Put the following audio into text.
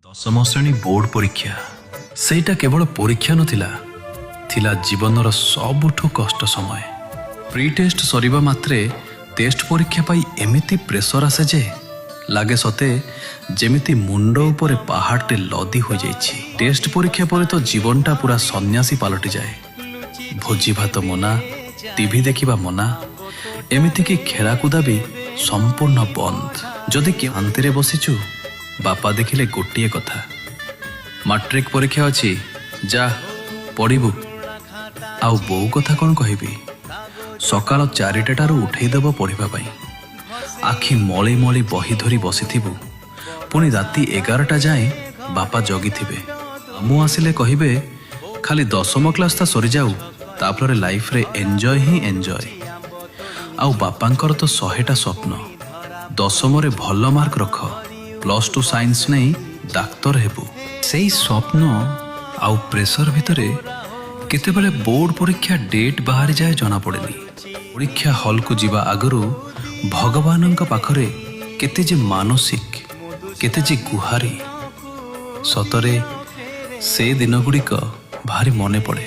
दशम श्रेणी बोर्ड परीक्षा सेटा केवल परीक्षा नथिला थिला जीवनर सबुठु कष्ट समय। प्री टेस्ट सरिबा मात्रे टेस्ट परीक्षा पाई एमिति प्रेशर आसे जे लागे सते जेमिति मुंड उपरे पहाड़टे लदी हो जाइछि। टेस्ट परीक्षा पर तो जीवनटा पूरा सन्यासी पलटि जाए। भोजी भात मना, टीवी देखिबा मना, एमिति कि खेलाकुदा भी संपूर्ण बंद। जदि कि शांति बसिचु बापा देखिले गोटिए कथा, मैट्रिक परीक्षा अछि जा पढ़िबु। आउ बो कथा कौन कहबी, सकाल 4टारू उठेदेव पढ़िबा पाई। आखि मली मली बही धरी बसिथिबु, पुणी राति 11टा जाए बापा जगिथिबे। मु आसिले कहिबे खाली 10म क्लास ता सरी जाऊ, तापर लाइफ रे एंजॉय ही एंजॉय। आउ बापांकर तो 100टा स्वप्न, 10म रे भल मार्क रख, +2 साइंस नहीं डाक्तर हेबु। सेई स्वप्न आउ प्रेशर भितरे केतेबेले बोर्ड परीक्षा डेट बाहरी जाए जना पड़ेनी। परीक्षा हॉल को जीवा आगरू भगवानंक पाखरे केते जे मानसिक, केते जे गुहारी। सतरे से दिन गुड़िक भारी मने पड़े।